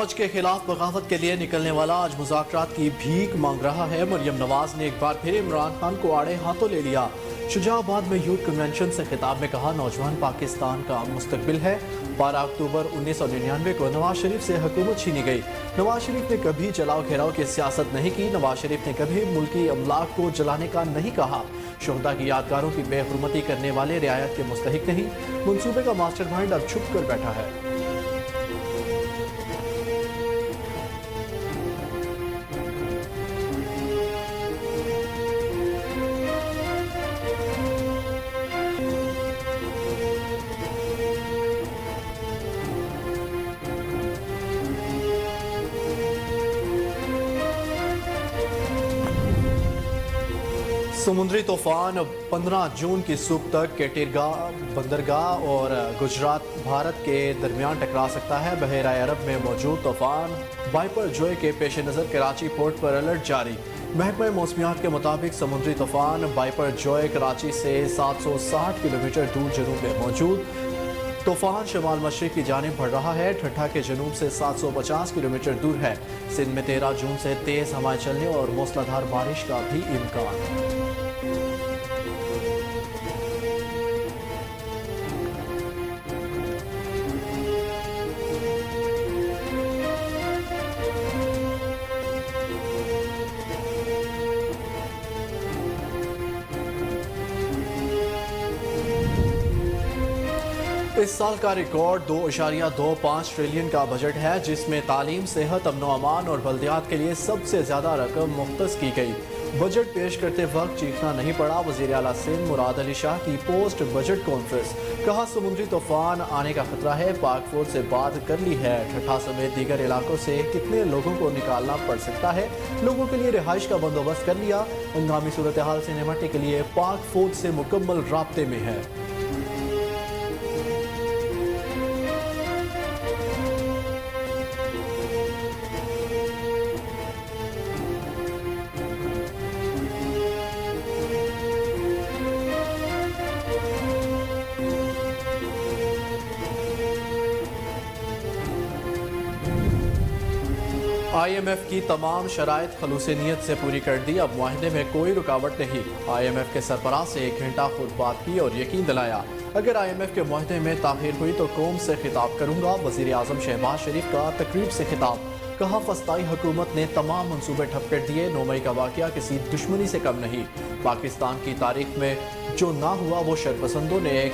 فوج کے خلاف بغاوت کے لیے نکلنے والا آج مذاکرات کی بھیک مانگ رہا ہے۔ مریم نواز نے ایک بار پھر عمران خان کو آڑے ہاتھوں لے لیا۔ شجاع آباد میں یوتھ کنونشن سے خطاب میں کہا، نوجوان پاکستان کا مستقبل ہے۔ 12 اکتوبر 1999 کو نواز شریف سے حکومت چھینی گئی۔ نواز شریف نے کبھی جلاؤ گھیراؤ کی سیاست نہیں کی۔ نواز شریف نے کبھی ملکی املاک کو جلانے کا نہیں کہا۔ شہداء کی یادگاروں کی بے حرمتی کرنے والے رعایت کے مستحق نہیں۔ منصوبے کا ماسٹر مائنڈ اب چھپ کر بیٹھا ہے۔ سمندری طوفان 15 جون کی صبح تک کیٹیرگا بندرگاہ اور گجرات بھارت کے درمیان ٹکرا سکتا ہے۔ بحیرہ عرب میں موجود طوفان بائپر جوئے کے پیش نظر کراچی پورٹ پر الرٹ جاری۔ محکمہ موسمیات کے مطابق سمندری طوفان بائپر جوئے کراچی سے 760 کلومیٹر دور جنوب میں موجود۔ طوفان شمال مشرق کی جانب بڑھ رہا ہے۔ ٹھٹھا کے جنوب سے 750 کلومیٹر دور ہے۔ سندھ میں 13 جون سے تیز ہوائیں چلنے اور موسلادھار بارش کا بھی امکان۔ اس سال کا ریکارڈ 2.25 ٹریلین کا بجٹ ہے، جس میں تعلیم، صحت، امن و امان اور بلدیات کے لیے سب سے زیادہ رقم مختص کی گئی۔ بجٹ پیش کرتے وقت چیخنا نہیں پڑا۔ وزیر اعلیٰ سندھ مراد علی شاہ کی پوسٹ بجٹ کانفرنس، کہا سمندری طوفان آنے کا خطرہ ہے، پاک فوج سے بات کر لی ہے۔ ٹھٹھا سمیت دیگر علاقوں سے کتنے لوگوں کو نکالنا پڑ سکتا ہے، لوگوں کے لیے رہائش کا بندوبست کر لیا۔ ہنگامی صورتحال سے نمٹنے کے لیے پاک فوج سے مکمل رابطے میں ہے۔ آئی ایم ایف کی تمام شرائط خلوص نیت سے پوری کر دی، اب معاہدے میں کوئی رکاوٹ نہیں۔ آئی ایم ایف کے سربراہ سے 1 گھنٹہ خود بات کی اور یقین دلایا، اگر آئی ایم ایف کے معاہدے میں تاخیر ہوئی تو قوم سے خطاب کروں گا۔ وزیر اعظم شہباز شریف کا تقریب سے خطاب، کہا فسطائی حکومت نے تمام منصوبے ٹھپ کر دیے، 9 مئی کا واقعہ کسی دشمنی سے کم نہیں۔ پاکستان کی تاریخ میں جو نہ ہوا وہ شرپسندوں نے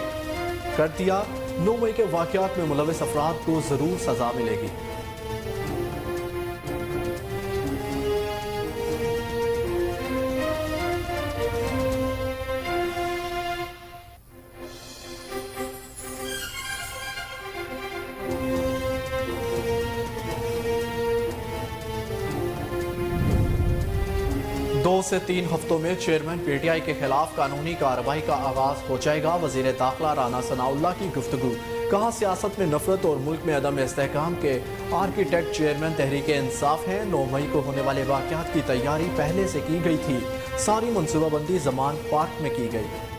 کر دیا، 9 مئی کے واقعات میں ملوث افراد کو ضرور سزا ملے گی۔ 2 سے 3 ہفتوں میں چیئرمین پی ٹی آئی کے خلاف قانونی کارروائی کا آغاز ہو جائے گا۔ وزیر داخلہ رانا ثناء اللہ کی گفتگو، کہا سیاست میں نفرت اور ملک میں عدم استحکام کے آرکیٹیکٹ چیئرمین تحریک انصاف ہیں۔ 9 مئی کو ہونے والے واقعات کی تیاری پہلے سے کی گئی تھی، ساری منصوبہ بندی زمان پارک میں کی گئی۔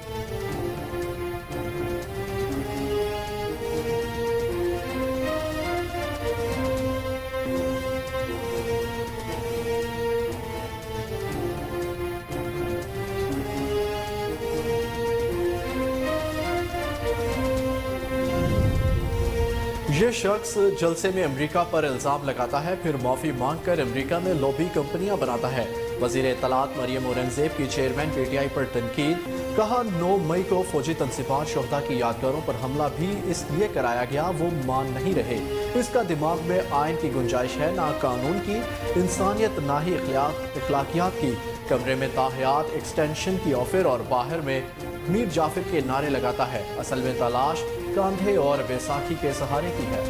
یہ شخص جلسے میں امریکہ پر الزام لگاتا ہے، پھر معافی مانگ کر امریکہ میں لوبی کمپنیاں بناتا ہے۔ وزیر اطلاعات مریم اورنگزیب کی چیئرمین پی ٹی آئی پر تنقید، کہا 9 مئی کو فوجی تنصیبات شہداء کی یادگاروں پر حملہ بھی اس لیے کرایا گیا، وہ مان نہیں رہے۔ اس کا دماغ میں آئین کی گنجائش ہے، نہ قانون کی، انسانیت نہ ہی اخلاقیات کی۔ کمرے میں تاحیات ایکسٹینشن کی آفر اور باہر میں میر جعفر کے نعرے لگاتا ہے، اصل میں تلاش کاندھے اور بیساکھی کے سہارے کی ہے۔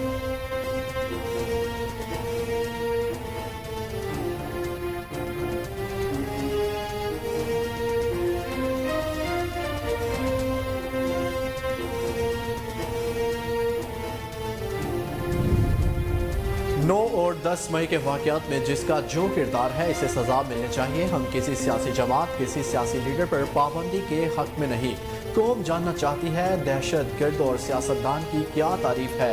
9 اور 10 مئی کے واقعات میں جس کا جو کردار ہے اسے سزا ملنی چاہیے۔ ہم کسی سیاسی جماعت، کسی سیاسی لیڈر پر پابندی کے حق میں نہیں۔ قوم جاننا چاہتی ہے دہشت گرد اور سیاستدان کی کیا تعریف ہے۔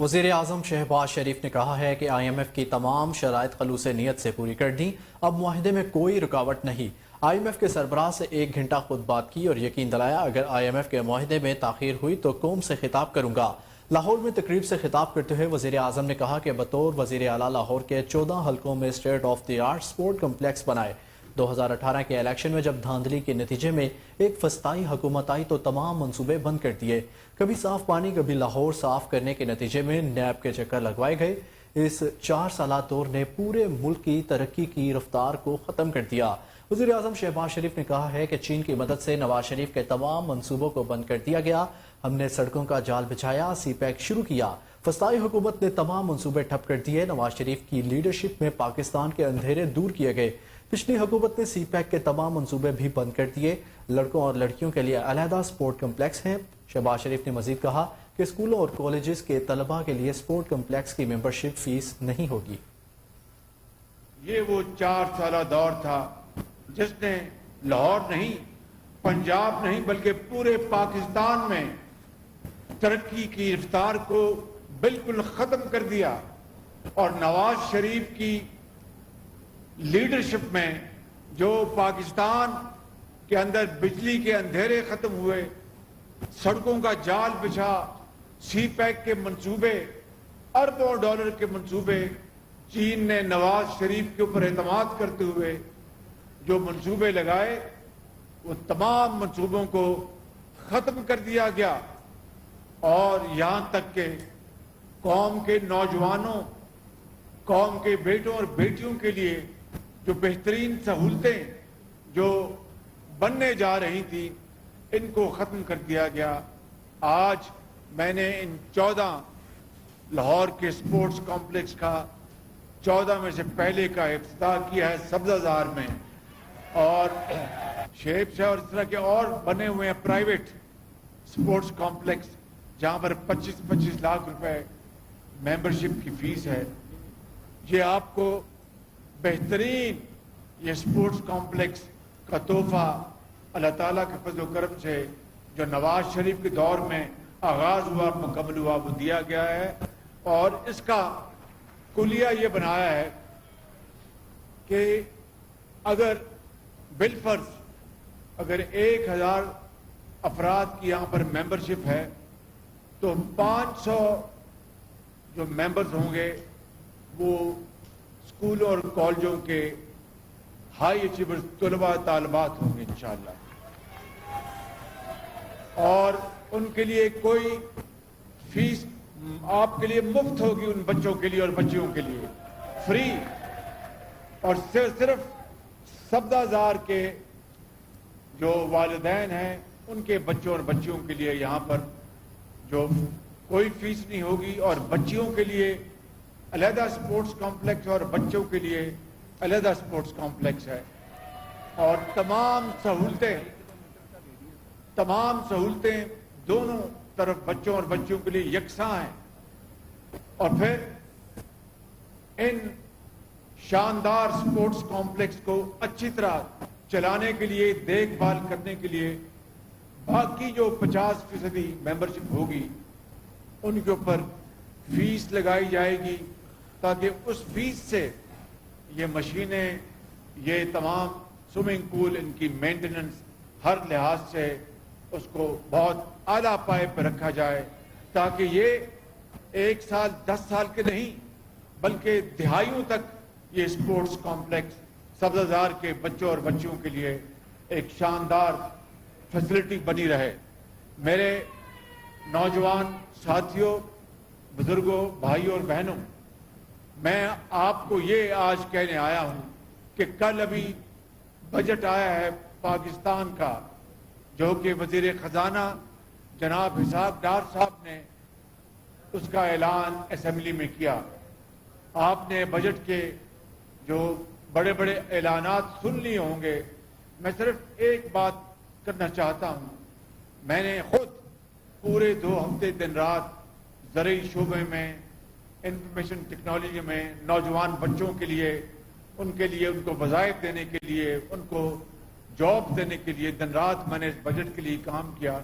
وزیر اعظم شہباز شریف نے کہا ہے کہ آئی ایم ایف کی تمام شرائط خلوص نیت سے پوری کر دیں، اب معاہدے میں کوئی رکاوٹ نہیں۔ آئی ایم ایف کے سربراہ سے 1 گھنٹہ خود بات کی اور یقین دلایا اگر آئی ایم ایف کے معاہدے میں تاخیر ہوئی تو قوم سے خطاب کروں گا۔ لاہور میں تقریب سے خطاب کرتے ہوئے وزیر اعظم نے کہا کہ بطور وزیر اعلیٰ لاہور کے 14 حلقوں میں state of the art support complex بنائے۔ 2018 کے الیکشن میں جب دھاندلی کے نتیجے میں ایک فسطائی حکومت آئی تو تمام منصوبے بند کر دیے، کبھی صاف پانی کبھی لاہور صاف کرنے کے نتیجے میں نیب کے چکر لگوائے گئے۔ اس 4 سالہ دور نے پورے ملک کی ترقی کی رفتار کو ختم کر دیا۔ وزیر اعظم شہباز شریف نے کہا ہے کہ چین کی مدد سے نواز شریف کے تمام منصوبوں کو بند کر دیا گیا، ہم نے سڑکوں کا جال بچھایا، سی پیک شروع کیا، فسطائی حکومت نے تمام منصوبے ٹھپ کر دیے، نواز شریف کی لیڈرشپ میں پاکستان کے اندھیرے دور کیے گئے، پچھلی حکومت نے سی پیک کے تمام منصوبے بھی بند کر دیے، لڑکوں اور لڑکیوں کے لیے علیحدہ سپورٹ کمپلیکس ہیں۔ شہباز شریف نے مزید کہا کہ اسکولوں اور کالجز کے طلباء کے لیے سپورٹ کمپلیکس کی ممبرشپ فیس نہیں ہوگی۔ یہ وہ 4 سالہ دور تھا جس نے لاہور نہیں، پنجاب نہیں بلکہ پورے پاکستان میں ترقی کی رفتار کو بالکل ختم کر دیا، اور نواز شریف کی لیڈرشپ میں جو پاکستان کے اندر بجلی کے اندھیرے ختم ہوئے، سڑکوں کا جال بچھا، سی پیک کے منصوبے، اربوں ڈالر کے منصوبے، چین نے نواز شریف کے اوپر اعتماد کرتے ہوئے جو منصوبے لگائے وہ تمام منصوبوں کو ختم کر دیا گیا، اور یہاں تک کہ قوم کے نوجوانوں، قوم کے بیٹوں اور بیٹیوں کے لیے جو بہترین سہولتیں جو بننے جا رہی تھی ان کو ختم کر دیا گیا۔ آج میں نے ان 14 لاہور کے سپورٹس کمپلیکس کا 14 میں سے پہلے کا افتتاح کیا ہے سبزہ زار میں، اور شیپ سے اور اس طرح کے اور بنے ہوئے ہیں پرائیویٹ سپورٹس کمپلیکس جہاں پر 25-25 لاکھ روپے ممبرشپ کی فیس ہے۔ یہ آپ کو بہترین یہ سپورٹس کمپلیکس کا تحفہ اللہ تعالیٰ کے فضل و کرم سے جو نواز شریف کے دور میں آغاز ہوا، مکمل ہوا، وہ دیا گیا ہے، اور اس کا کلیہ یہ بنایا ہے کہ اگر بالفرض اگر 1000 افراد کی یہاں پر ممبرشپ ہے تو 500 جو ممبرز ہوں گے وہ اسکولوں اور کالجوں کے ہائی اچیورز طلباء طالبات ہوں گے انشاءاللہ، اور ان کے لیے کوئی فیس آپ کے لیے مفت ہوگی، ان بچوں کے لیے اور بچیوں کے لیے فری، اور صرف سبزہ زار کے جو والدین ہیں ان کے بچوں اور بچیوں کے لیے یہاں پر جو کوئی فیس نہیں ہوگی، اور بچیوں کے لیے علیحدہ سپورٹس کمپلیکس اور بچوں کے لیے علیحدہ سپورٹس کمپلیکس ہے، اور تمام سہولتیں دونوں طرف بچوں اور بچیوں کے لیے یکساں ہیں۔ اور پھر ان شاندار سپورٹس کمپلیکس کو اچھی طرح چلانے کے لیے، دیکھ بھال کرنے کے لیے باقی جو 50% ممبرشپ ہوگی ان کے اوپر فیس لگائی جائے گی، تاکہ اس فیس سے یہ مشینیں، یہ تمام سوئمنگ پول، ان کی مینٹیننس ہر لحاظ سے اس کو بہت اعلیٰ پائے پہ رکھا جائے، تاکہ یہ 1 سال 10 سال کے نہیں بلکہ دہائیوں تک یہ سپورٹس کمپلیکس سبزہ زار کے بچوں اور بچیوں کے لیے ایک شاندار فیسلٹی بنی رہے۔ میرے نوجوان ساتھیوں، بزرگوں، بھائیوں اور بہنوں، میں آپ کو یہ آج کہنے آیا ہوں کہ کل ابھی بجٹ آیا ہے پاکستان کا، جو کہ وزیر خزانہ جناب اسحاق ڈار صاحب نے اس کا اعلان اسمبلی میں کیا۔ آپ نے بجٹ کے جو بڑے بڑے اعلانات سن لیے ہوں گے، میں صرف ایک بات کرنا چاہتا ہوں۔ میں نے خود پورے 2 ہفتے دن رات زرعی شعبے میں، انفارمیشن ٹیکنالوجی میں نوجوان بچوں کے لیے ان کو وظائف دینے کے لیے، ان کو جاب دینے کے لیے دن رات میں نے اس بجٹ کے لیے کام کیا،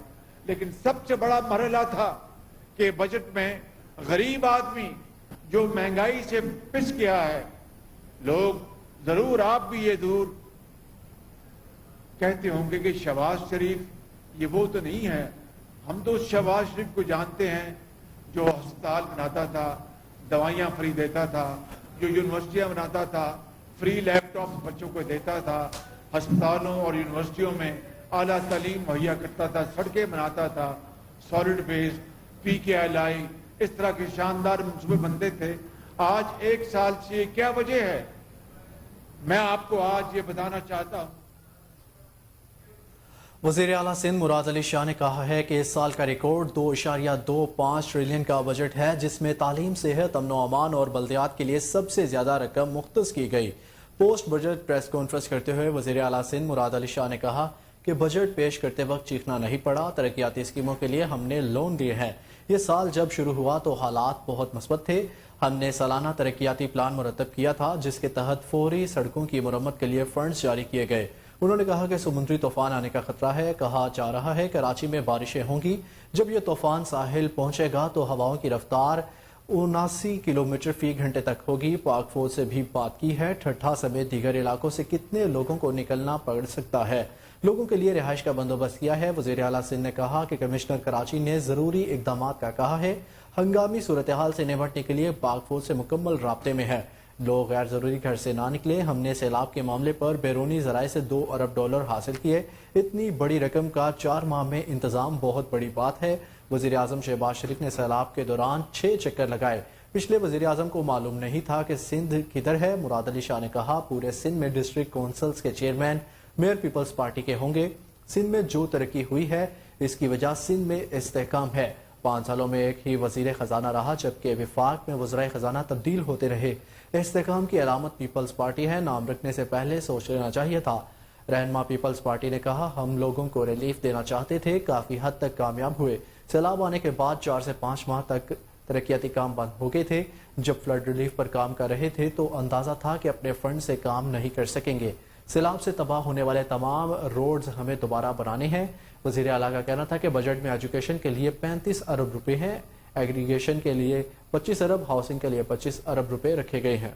لیکن سب سے بڑا مرحلہ تھا کہ بجٹ میں غریب آدمی جو مہنگائی سے پس گیا ہے، لوگ ضرور آپ بھی یہ دور کہتے ہوں گے کہ شہباز شریف یہ وہ تو نہیں ہے. ہم تو اس شہباز شریف کو جانتے ہیں جو ہسپتال بناتا تھا، دوائیاں فری دیتا تھا، جو یونیورسٹیاں بناتا تھا، فری لیپ ٹاپ بچوں کو دیتا تھا، ہسپتالوں اور یونیورسٹیوں میں اعلیٰ تعلیم مہیا کرتا تھا، سڑکیں بناتا تھا، سالڈ بیس، پی کے ایل آئی، اس طرح کے شاندار منصوبے بنتے تھے. آج ایک سال سے کیا وجہ ہے؟ میں آپ کو آج یہ بتانا چاہتا ہوں. وزیر اعلیٰ سندھ مراد علی شاہ نے کہا ہے کہ اس سال کا ریکارڈ 2.25 ٹریلین کا بجٹ ہے، جس میں تعلیم، صحت، امن و امان اور بلدیات کے لیے سب سے زیادہ رقم مختص کی گئی. پوسٹ بجٹ پریس کانفرنس کرتے ہوئے وزیر اعلیٰ سندھ مراد علی شاہ نے کہا کہ بجٹ پیش کرتے وقت چیخنا نہیں پڑا. ترقیاتی اسکیموں کے لیے ہم نے لون دیے ہیں. یہ سال جب شروع ہوا تو حالات بہت مثبت تھے. ہم نے سالانہ ترقیاتی پلان مرتب کیا تھا جس کے تحت فوری سڑکوں کی مرمت کے لیے فنڈز جاری کیے گئے. انہوں نے کہا کہ سمندری طوفان آنے کا خطرہ ہے. کہا جا رہا ہے کراچی میں بارشیں ہوں گی. جب یہ طوفان ساحل پہنچے گا تو ہواؤں کی رفتار 79 کلومیٹر فی گھنٹے تک ہوگی. پاک فوج سے بھی بات کی ہے. ٹھٹھا سمیت دیگر علاقوں سے کتنے لوگوں کو نکلنا پڑ سکتا ہے. لوگوں کے لیے رہائش کا بندوبست کیا ہے. وزیر اعلیٰ سندھ نے کہا کہ کمشنر کراچی نے ضروری اقدامات کا کہا ہے. ہنگامی صورتحال سے نمٹنے کے لیے پاک فوج سے مکمل رابطے میں ہے. لوگ غیر ضروری گھر سے نہ نکلے. ہم نے سیلاب کے معاملے پر بیرونی ذرائع سے $2 ارب حاصل کیے. اتنی بڑی رقم کا 4 ماہ میں انتظام بہت بڑی بات ہے. وزیر اعظم شہباز شریف نے سیلاب کے دوران 6 چکر لگائے. پچھلے وزیر اعظم کو معلوم نہیں تھا کہ سندھ کدھر ہے. مراد علی شاہ نے کہا پورے سندھ میں ڈسٹرکٹ کونسلز کے چیئرمین میئر پیپلز پارٹی کے ہوں گے. سندھ میں جو ترقی ہوئی ہے اس کی وجہ سندھ میں استحکام ہے. 5 سالوں میں ایک ہی وزیر خزانہ رہا جبکہ وفاق میں وزرائے خزانہ تبدیل ہوتے رہے. استحکام کی علامت پیپلز پارٹی ہے. نام رکھنے سے پہلے سوچ لینا چاہیے تھا. رہنما پیپلز پارٹی نے کہا ہم لوگوں کو ریلیف دینا چاہتے تھے. کافی حد تک کامیاب ہوئے. سیلاب آنے کے بعد 4 سے 5 ماہ تک ترقیاتی کام بند ہو گئے تھے. جب فلڈ ریلیف پر کام کر رہے تھے تو اندازہ تھا کہ اپنے فنڈ سے کام نہیں کر سکیں گے. سیلاب سے تباہ ہونے والے تمام روڈز ہمیں دوبارہ بنانے ہیں. وزیر اعلیٰ کا کہنا تھا کہ بجٹ میں ایجوکیشن کے لیے 35 ارب روپے ہیں. ایگریگیشن کے لیے 25 ارب، ہاؤسنگ کے لیے 25 ارب روپے رکھے گئے ہیں.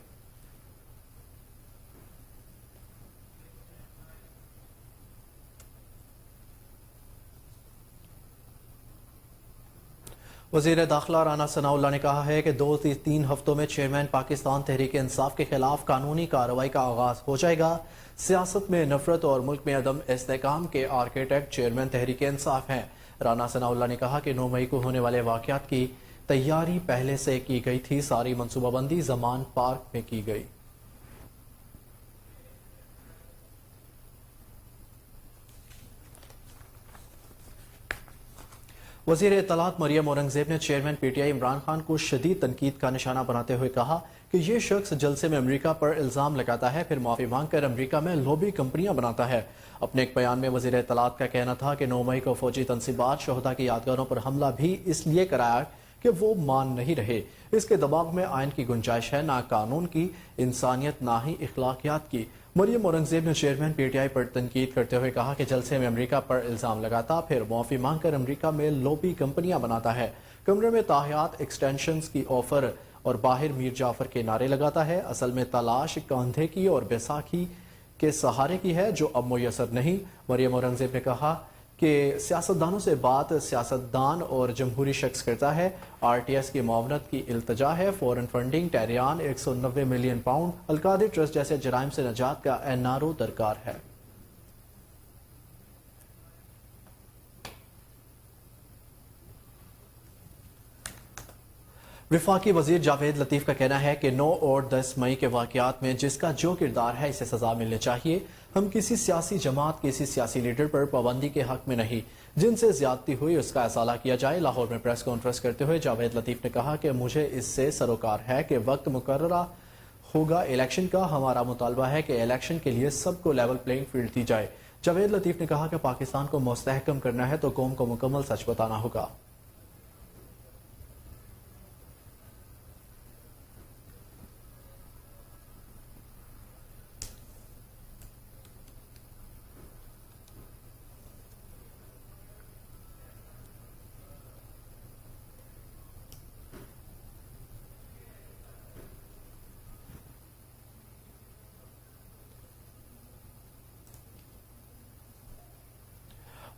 وزیر داخلہ رانا ثناء اللہ نے کہا ہے کہ 2 سے 3 ہفتوں میں چیئرمین پاکستان تحریک انصاف کے خلاف قانونی کارروائی کا آغاز ہو جائے گا. سیاست میں نفرت اور ملک میں عدم استحکام کے آرکیٹیکٹ چیئرمین تحریک انصاف ہیں. رانا ثناء اللہ نے کہا کہ 9 مئی کو ہونے والے واقعات کی تیاری پہلے سے کی گئی تھی. ساری منصوبہ بندی زمان پارک میں کی گئی. وزیر اطلاعات مریم اورنگزیب نے chairman P T I Imran Khan کو شدید تنقید کا نشانہ بناتے ہوئے کہا کہ یہ شخص جلسے میں امریکہ پر الزام لگاتا ہے پھر معافی مانگ کر امریکہ میں لوبی کمپنیاں بناتا ہے. اپنے ایک بیان میں وزیر اطلاعات کا کہنا تھا کہ 9 مئی کو فوجی تنصیبات شہداء کی یادگاروں پر حملہ بھی اس لیے کرایا کہ وہ مان نہیں رہے. اس کے دماغ میں آئین کی گنجائش ہے، نہ قانون کی، انسانیت نہ ہی اخلاقیات کی. مریم اورنگزیب نے چیئرمین پی ٹی آئی پر تنقید کرتے ہوئے کہا کہ جلسے میں امریکہ پر الزام لگاتا پھر معافی مانگ کر امریکہ میں لوبی کمپنیاں بناتا ہے. کمرے میں تاحیات ایکسٹینشنز کی آفر اور باہر میر جعفر کے نعرے لگاتا ہے. اصل میں تلاش کاندھے کی اور بیساکھی کے سہارے کی ہے جو اب میسر نہیں. مریم اورنگزیب نے کہا کہ سیاستدانوں سے بات سیاستدان اور جمہوری شخص کرتا ہے. آر ٹی ایس کی معاونت کی التجا ہے. فورن فنڈنگ، ٹیریان، 190 ملین پاؤنڈ، القادر ٹرسٹ جیسے جرائم سے نجات کا این آر او درکار ہے. وفاقی وزیر جاوید لطیف کا کہنا ہے کہ 9 اور 10 مئی کے واقعات میں جس کا جو کردار ہے اسے سزا ملنی چاہیے. ہم کسی سیاسی جماعت، کسی سیاسی لیڈر پر پابندی کے حق میں نہیں. جن سے زیادتی ہوئی اس کا ازالہ کیا جائے. لاہور میں پریس کانفرنس کرتے ہوئے جاوید لطیف نے کہا کہ مجھے اس سے سروکار ہے کہ وقت مقررہ ہوگا الیکشن کا. ہمارا مطالبہ ہے کہ الیکشن کے لیے سب کو لیول پلینگ فیلڈ دی جائے. جاوید لطیف نے کہا کہ پاکستان کو مستحکم کرنا ہے تو قوم کو مکمل سچ بتانا ہوگا.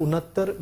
69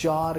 4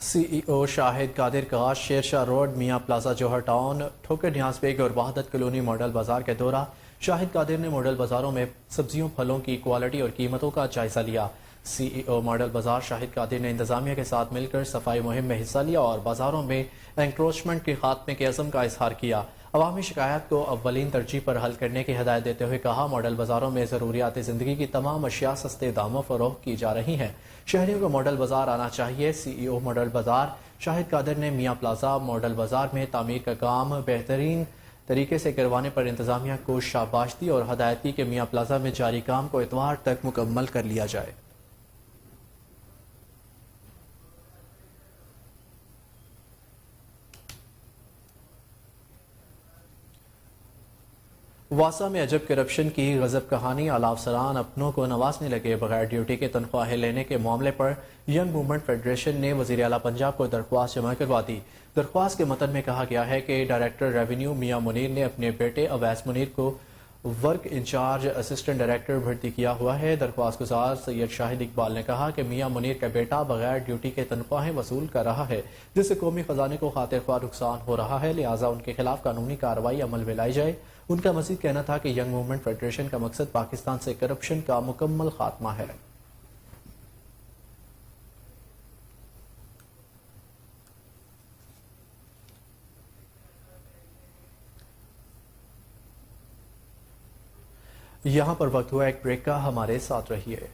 CEO شاہد قادر کا شیرشاہ روڈ میاں پلازا جوہر ٹاؤن ٹھوکر نیاز بیگ اور وحدت کالونی ماڈل بازار کے دورہ شاہد قادر نے ماڈل بازاروں میں سبزیوں پھلوں کی کوالٹی اور قیمتوں کا جائزہ لیا۔ CEO ماڈل بازار شاہد قادر نے انتظامیہ کے ساتھ مل کر صفائی مہم میں حصہ لیا اور بازاروں میں انکروچمنٹ کے خاتمے کے عزم کا اظہار کیا۔ عوامی شکایات کو اولین ترجیح پر حل کرنے کی ہدایت دیتے ہوئے کہا ماڈل بازاروں میں ضروریات زندگی کی تمام اشیاء سستے داموں فروخت کی جا رہی ہیں، شہریوں کو ماڈل بازار آنا چاہیے۔ CEO ماڈل بازار شاہد قادر نے میاں پلازا ماڈل بازار میں تعمیر کا کام بہترین طریقے سے کروانے پر انتظامیہ کو شاباش دی اور ہدایت کی کہ میاں پلازا میں جاری کام کو اتوار تک مکمل کر لیا جائے۔ واسا میں عجب کرپشن کی غضب کہانی، اعلی افسران اپنوں کو نوازنے لگے، بغیر ڈیوٹی کے تنخواہیں لینے کے معاملے پر ینگ موومنٹ فیڈریشن نے وزیر اعلیٰ پنجاب کو درخواست جمع کروا دی۔ درخواست کے متن میں کہا گیا ہے کہ ڈائریکٹر ریونیو میاں منیر نے اپنے بیٹے اویس منیر کو ورک انچارج اسسٹنٹ ڈائریکٹر بھرتی کیا ہوا ہے۔ درخواست گزار سید شاہد اقبال نے کہا کہ میاں منیر کا بیٹا بغیر ڈیوٹی کے تنخواہیں وصول کر رہا ہے، جس سے قومی خزانے کو خاطر خواہ نقصان ہو رہا ہے، لہٰذا ان کے خلاف قانونی کارروائی عمل میں لائی جائے۔ ان کا مزید کہنا تھا کہ ینگ موومنٹ فیڈریشن کا مقصد پاکستان سے کرپشن کا مکمل خاتمہ ہے۔ یہاں پر وقت ہوا ایک بریک کا، ہمارے ساتھ رہیے۔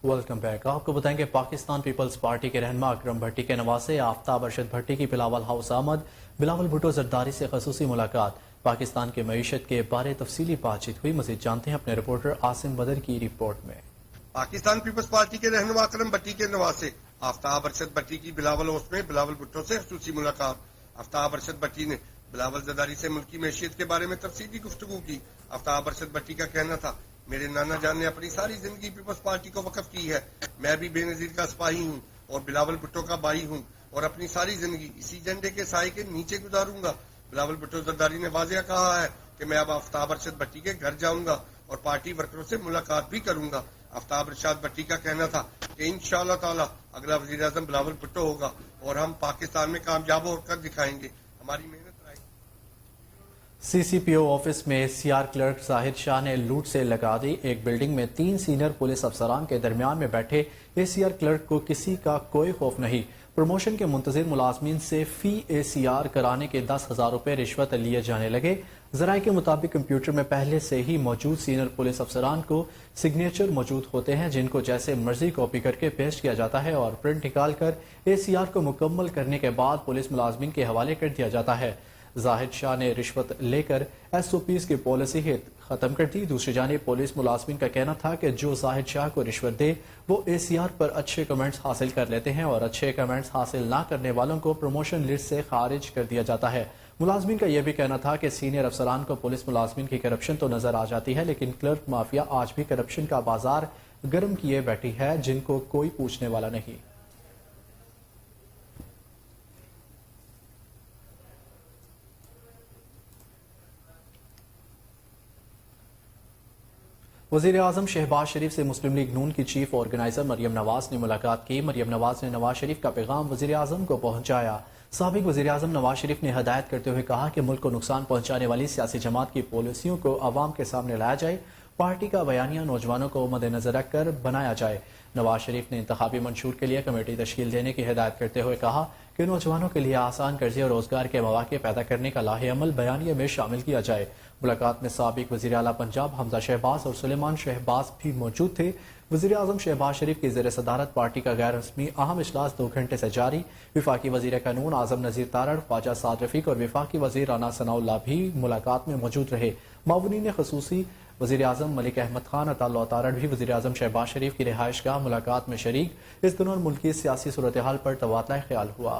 Welcome back. آپ کو بتائیں کہ پاکستان پیپلز پارٹی کے رہنما اکرم بھٹی کے نواسے آفتاب ارشد بھٹی کی بلاول ہاؤس آمد، بلاول بھٹو زرداری سے خصوصی ملاقات، پاکستان کی معیشت کے بارے تفصیلی بات چیت ہوئی۔ مزید جانتے ہیں اپنے رپورٹر عاصم بدر کی رپورٹ میں۔ پاکستان پیپلز پارٹی کے رہنما اکرم بھٹی کے نواسے آفتاب ارشد بھٹی کی بلاول ہاؤس میں بلاول بھٹو سے خصوصی ملاقات۔ آفتاب ارشد بھٹی نے بلاول زرداری سے ملکی معیشت کے بارے میں تفصیلی گفتگو کی۔ آفتاب ارشد بھٹی کا کہنا تھا میرے نانا جان نے اپنی ساری زندگی پیپلز پارٹی کو وقف کی ہے، میں بھی بے نظیر کا سپاہی ہوں اور بلاول بھٹو کا بھائی ہوں اور اپنی ساری زندگی اسی جھنڈے کے سائے کے نیچے گزاروں گا۔ بلاول بھٹو زرداری نے واضح کہا ہے کہ میں اب آفتاب ارشد بھٹی کے گھر جاؤں گا اور پارٹی ورکروں سے ملاقات بھی کروں گا۔ آفتاب ارشد بھٹی کا کہنا تھا کہ انشاءاللہ تعالی اگلا وزیر اعظم بلاول بھٹو ہوگا اور ہم پاکستان میں کامیاب ہو کر دکھائیں گے، ہماری محنت رائے۔ CCPO آفس میں CR کلرک زاہد شاہ نے لوٹ سے لگا دی۔ ایک بلڈنگ میں 3 سینئر پولیس افسران کے درمیان میں بیٹھے ACR کلرک کو کسی کا کوئی خوف نہیں، پروموشن کے منتظر ملازمین سے فی ACR کرانے کے 10,000 روپے رشوت لیے جانے لگے۔ ذرائع کے مطابق کمپیوٹر میں پہلے سے ہی موجود سینئر پولیس افسران کو سگنیچر موجود ہوتے ہیں، جن کو جیسے مرضی کاپی کر کے پیسٹ کیا جاتا ہے اور پرنٹ نکال کر ACR کو مکمل کرنے کے بعد پولیس ملازمین کے حوالے کر دیا جاتا ہے۔ زاہد شاہ نے رشوت لے کر SOPs کی پالیسی ہی ختم کر دی۔ دوسری جانب پولیس ملازمین کا کہنا تھا کہ جو زاہد شاہ کو رشوت دے وہ ACR پر اچھے کمنٹس حاصل کر لیتے ہیں اور اچھے کمنٹس حاصل نہ کرنے والوں کو پروموشن لسٹ سے خارج کر دیا جاتا ہے۔ ملازمین کا یہ بھی کہنا تھا کہ سینئر افسران کو پولیس ملازمین کی کرپشن تو نظر آ جاتی ہے، لیکن کلرک مافیا آج بھی کرپشن کا بازار گرم کیے بیٹھی ہے، جن کو کوئی پوچھنے والا نہیں۔ وزیر اعظم شہباز شریف سے مسلم لیگ نون کی چیف آرگنائزر مریم نواز نے ملاقات کی۔ مریم نواز نے نواز شریف کا پیغام وزیر اعظم کو پہنچایا۔ سابق وزیر اعظم نواز شریف نے ہدایت کرتے ہوئے کہا کہ ملک کو نقصان پہنچانے والی سیاسی جماعت کی پالیسیوں کو عوام کے سامنے لایا جائے، پارٹی کا بیانیہ نوجوانوں کو مد نظر رکھ کر بنایا جائے۔ نواز شریف نے انتخابی منشور کے لیے کمیٹی تشکیل دینے کی ہدایت کرتے ہوئے کہا کہ نوجوانوں کے لیے آسان قرضے اور روزگار کے مواقع پیدا کرنے کا لاہ عمل بیانیے میں شامل کیا جائے۔ ملاقات میں سابق وزیر اعلیٰ پنجاب حمزہ شہباز اور سلیمان شہباز بھی موجود تھے۔ وزیر اعظم شہباز شریف کی زیر صدارت پارٹی کا غیر رسمی اہم اجلاس 2 گھنٹے سے جاری۔ وفاقی وزیر قانون اعظم نذیر تارڑ، خواجہ سعد رفیق اور وفاقی وزیر رانا ثناء اللہ بھی ملاقات میں موجود رہے۔ معاونین خصوصی وزیر اعظم ملک احمد خان عطا اللہ تارڑ بھی وزیر اعظم شہباز شریف کی رہائش گاہ ملاقات میں شریک۔ اس دوران ملکی سیاسی صورتحال پر تبادلہ خیال ہوا۔